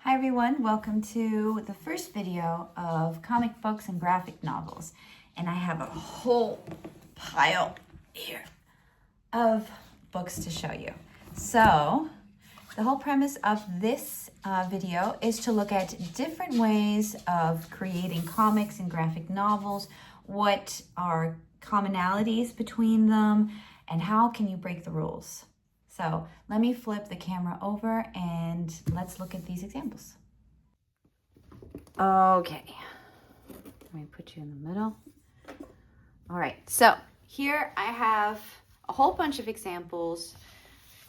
Hi everyone, welcome to the first video of comic books and graphic novels. And I have a whole pile here of books to show you. So the whole premise of this video is to look at different ways of creating comics and graphic novels, what are commonalities between them, and how can you break the rules. So let me flip the camera over and let's look at these examples. Okay, let me put you in the middle. All right, so here I have a whole bunch of examples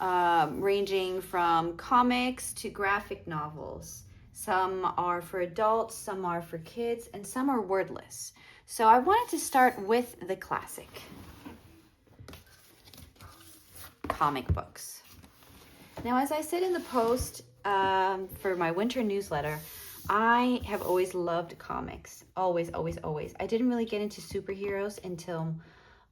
ranging from comics to graphic novels. Some are for adults, some are for kids, and some are wordless. So I wanted to start with the classic comic books. Now, as I said in the post for my winter newsletter, I have always loved comics. Always. I didn't really get into superheroes until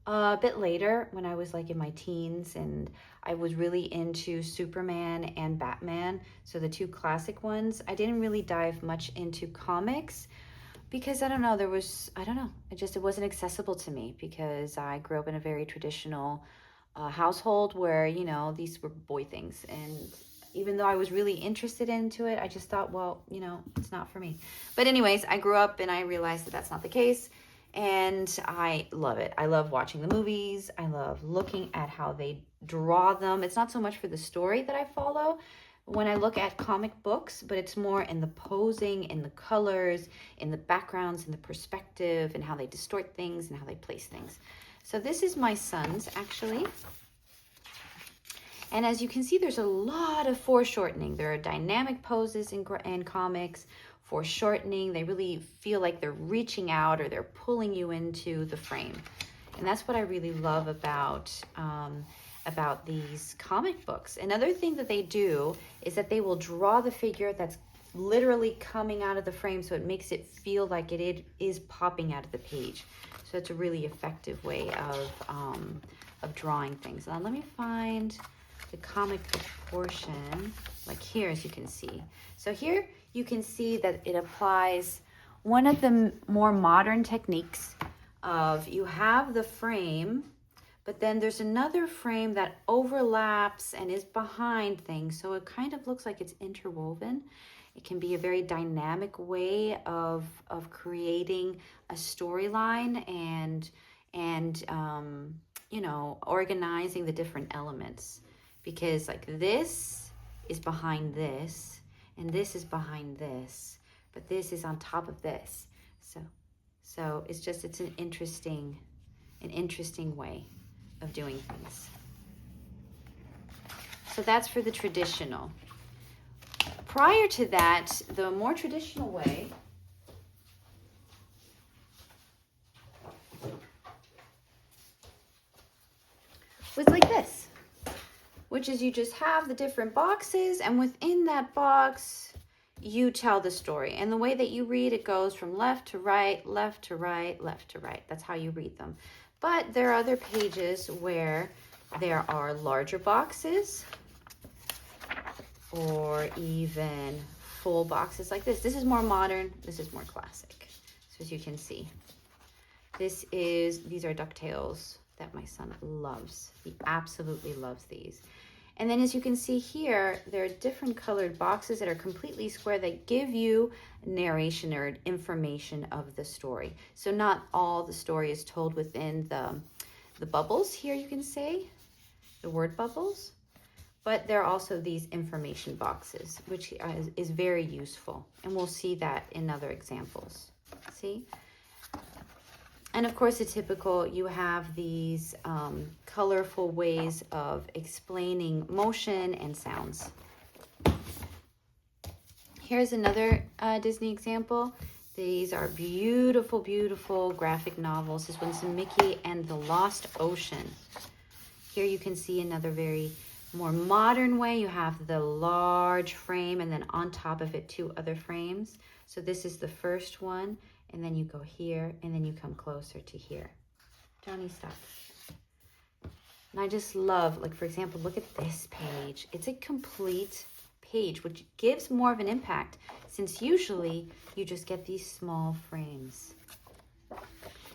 a bit later when I was like in my teens, and I was really into Superman and Batman. So the two classic ones. I didn't really dive much into comics because I don't know, it wasn't accessible to me because I grew up in a very traditional household where, you know, these were boy things. And even though I was really interested into it, I just thought, well, you know, it's not for me. But anyways, I grew up and I realized that that's not the case. And I love it. I love watching the movies. I love looking at how they draw them. It's not so much for the story that I follow when I look at comic books, but it's more in the posing, in the colors, in the backgrounds, in the perspective, and how they distort things and how they place things. So this is my son's, actually. And as you can see, there's a lot of foreshortening. There are dynamic poses in comics, foreshortening. They really feel like they're reaching out or they're pulling you into the frame. And that's what I really love about these comic books. Another thing that they do is that they will draw the figure that's literally coming out of the frame, so it makes it feel like it is popping out of the page. So it's a really effective way of drawing things. Now let me find the comic book portion, like here, as you can see. So here you can see that it applies one of the more modern techniques of you have the frame, but then there's another frame that overlaps and is behind things. So it kind of looks like it's interwoven. It can be a very dynamic way of creating a storyline and you know, organizing the different elements. Because like this is behind this, and this is behind this, but this is on top of this. So it's an interesting way of doing things. So that's for the traditional. Prior to that, the more traditional way was like this, which is you just have the different boxes, and within that box, you tell the story. And the way that you read, it goes from left to right, left to right, left to right. That's how you read them. But there are other pages where there are larger boxes or even full boxes like this. This is more modern. This is more classic. So as you can see, these are DuckTales that my son loves. He absolutely loves these. And then as you can see here, there are different colored boxes that are completely square that give you narration or information of the story. So not all the story is told within the bubbles here, you can say, the word bubbles. But there are also these information boxes, which is very useful. And we'll see that in other examples. See? And of course, you have these colorful ways of explaining motion and sounds. Here's another Disney example. These are beautiful, beautiful graphic novels. This one's Mickey and the Lost Ocean. Here you can see another very more modern way. You have the large frame and then on top of it, two other frames. So this is the first one. And then you go here, and then you come closer to here. Johnny, stop. And I just love, like, for example, look at this page. It's a complete page, which gives more of an impact since usually you just get these small frames.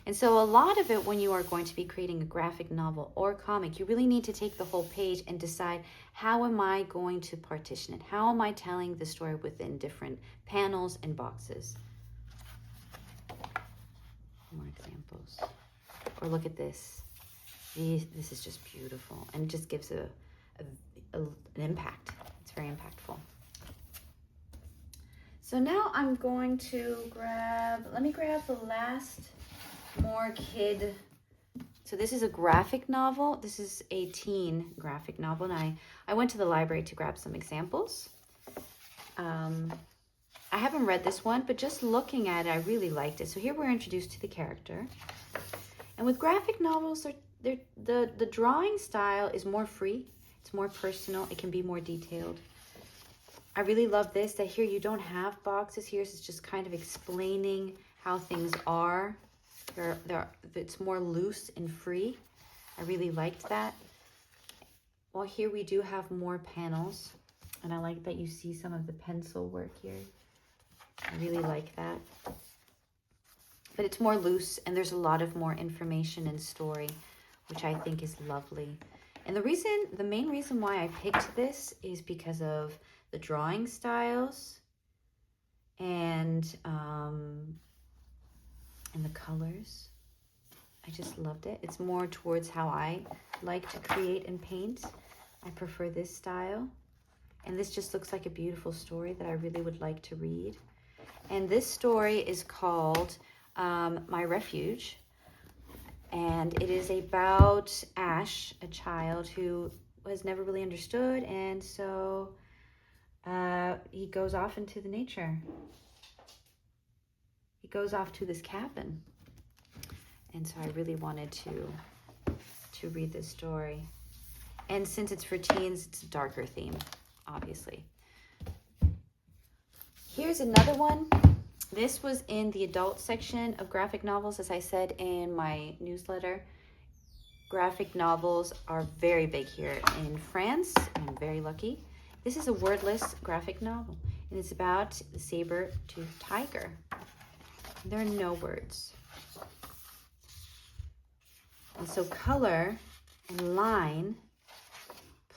And so a lot of it, when you are going to be creating a graphic novel or comic, you really need to take the whole page and decide, how am I going to partition it? How am I telling the story within different panels and boxes? More examples. Or look at this. This is just beautiful and just gives an impact. It's very impactful. So now I'm going to let me grab the last more kid. So this is a graphic novel. This is a teen graphic novel. And I went to the library to grab some examples. I haven't read this one, but just looking at it, I really liked it. So here we're introduced to the character. And with graphic novels, the drawing style is more free. It's more personal. It can be more detailed. I really love this, that here you don't have boxes here. So it's just kind of explaining how things are. It's more loose and free. I really liked that. Well, here we do have more panels. And I like that you see some of the pencil work here. I really like that. But it's more loose and there's a lot of more information and story, which I think is lovely. And the main reason why I picked this is because of the drawing styles and the colors. I just loved it. It's more towards how I like to create and paint. I prefer this style. And this just looks like a beautiful story that I really would like to read. And this story is called My Refuge. And it is about Ash, a child who was never really understood. And so he goes off into the nature. He goes off to this cabin. And so I really wanted to read this story. And since it's for teens, it's a darker theme, obviously. Here's another one. This was in the adult section of graphic novels. As I said in my newsletter, graphic novels are very big here in France. I'm very lucky. This is a wordless graphic novel, and it's about the saber-toothed tiger. There are no words. And so color and line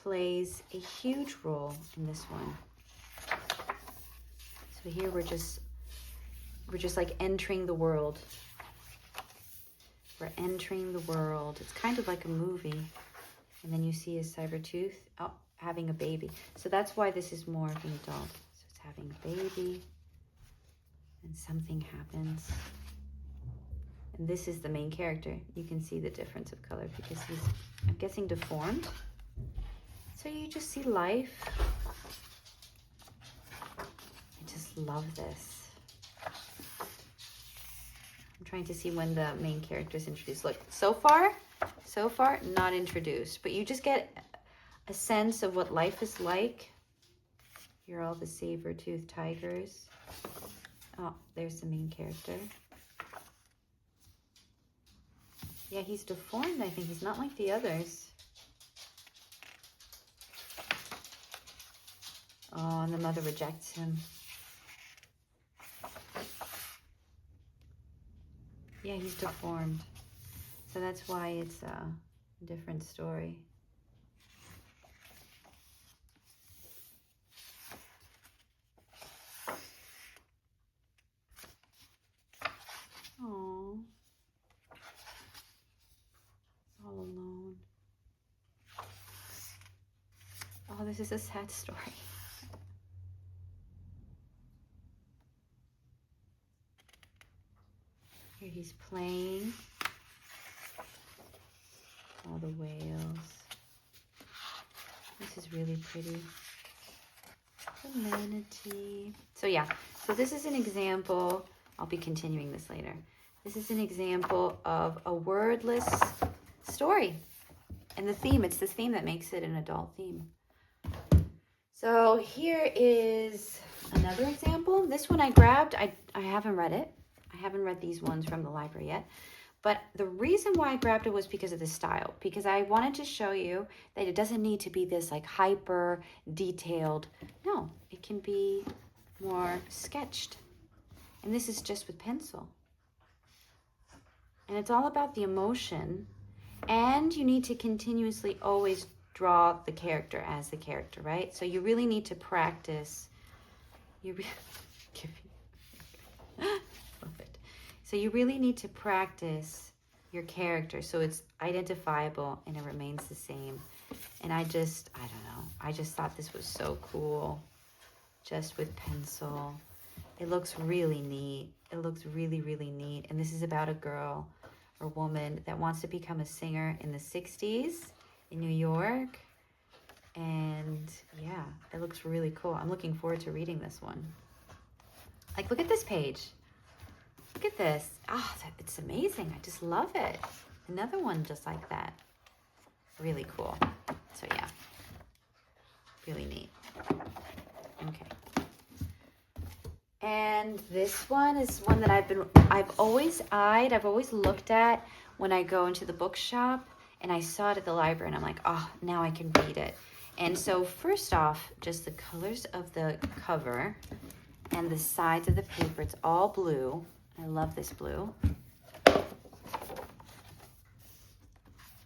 plays a huge role in this one. So here we're just like entering the world. We're entering the world. It's kind of like a movie. And then you see a saber-tooth having a baby. So that's why this is more of an adult. So it's having a baby. And something happens. And this is the main character. You can see the difference of color because he's, I'm guessing, deformed. So you just see life. I just love this. I'm trying to see when the main character is introduced. Look, so far, not introduced. But you just get a sense of what life is like. Here are all the saber-toothed tigers. Oh, there's the main character. Yeah, he's deformed, I think. He's not like the others. Oh, and the mother rejects him. Yeah, he's deformed. So that's why it's a different story. Oh, all alone. Oh, this is a sad story. Here he's playing. All the whales. This is really pretty. The manatee. So yeah, so this is an example. I'll be continuing this later. This is an example of a wordless story. And the theme, it's this theme that makes it an adult theme. So here is another example. This one I grabbed. I haven't read it. I haven't read these ones from the library yet. But the reason why I grabbed it was because of the style, because I wanted to show you that it doesn't need to be this like hyper detailed. No, it can be more sketched. And this is just with pencil. And it's all about the emotion. And you need to continuously always draw the character as the character, right? So you really need to practice. So you really need to practice your character so it's identifiable and it remains the same. And I don't know. I just thought this was so cool. Just with pencil. It looks really neat. It looks really, really neat. And this is about a girl or woman that wants to become a singer in the 60s in New York. And yeah, it looks really cool. I'm looking forward to reading this one. Like, look at this page. Look at this. Oh, it's amazing. I just love it. Another one just like that. Really cool. So yeah, really neat. Okay. And this one is one that I've always eyed, I've always looked at when I go into the bookshop, and I saw it at the library and I'm like, oh, now I can read it. And so first off, just the colors of the cover and the sides of the paper, it's all blue. I love this blue.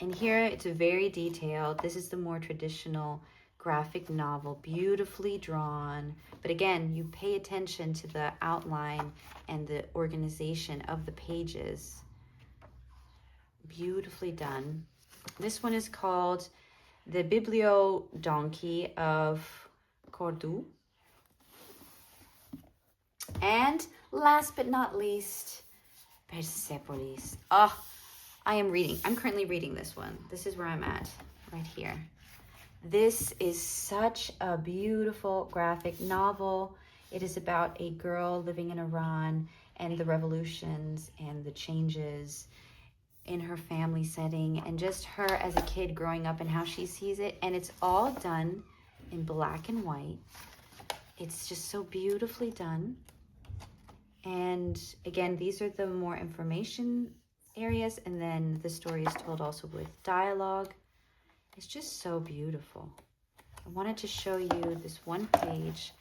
And here it's very detailed. This is the more traditional graphic novel, beautifully drawn. But again, you pay attention to the outline and the organization of the pages. Beautifully done. This one is called The Bibliodonkey of Cordoue. And last but not least, Persepolis. Oh, I'm currently reading this one. This is where I'm at, right here. This is such a beautiful graphic novel. It is about a girl living in Iran and the revolutions and the changes in her family setting and just her as a kid growing up and how she sees it. And it's all done in black and white. It's just so beautifully done. And again, these are the more information areas, and then the story is told also with dialogue. It's just so beautiful. I wanted to show you this one page.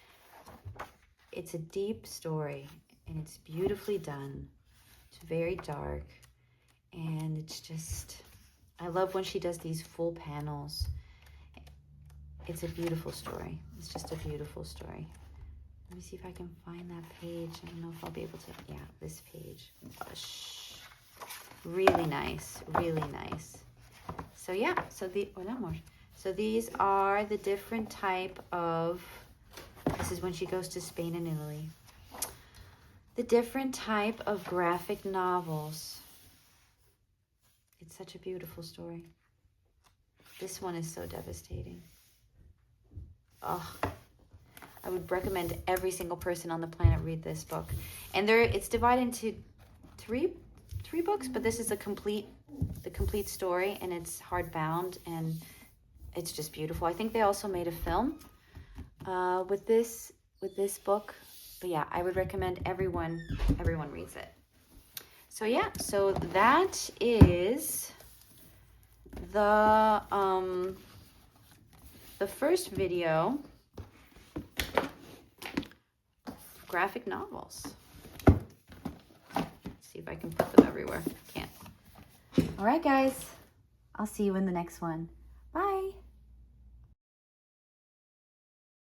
It's a deep story and it's beautifully done. It's very dark and it's just, I love when she does these full panels. It's a beautiful story. It's just a beautiful story. Let me see if I can find that page. I don't know if I'll be able to, yeah, this page. Really nice, really nice. So yeah, so these are the different type of, this is when she goes to Spain and Italy. The different type of graphic novels. It's such a beautiful story. This one is so devastating. Oh, I would recommend every single person on the planet read this book. And it's divided into three books, but this is the complete story, and it's hardbound, and it's just beautiful. I think they also made a film with this book. But yeah, I would recommend everyone reads it. So yeah, so that is the first video, graphic novels. Let's see if I can put them everywhere. Can't. All right, guys. I'll see you in the next one. Bye.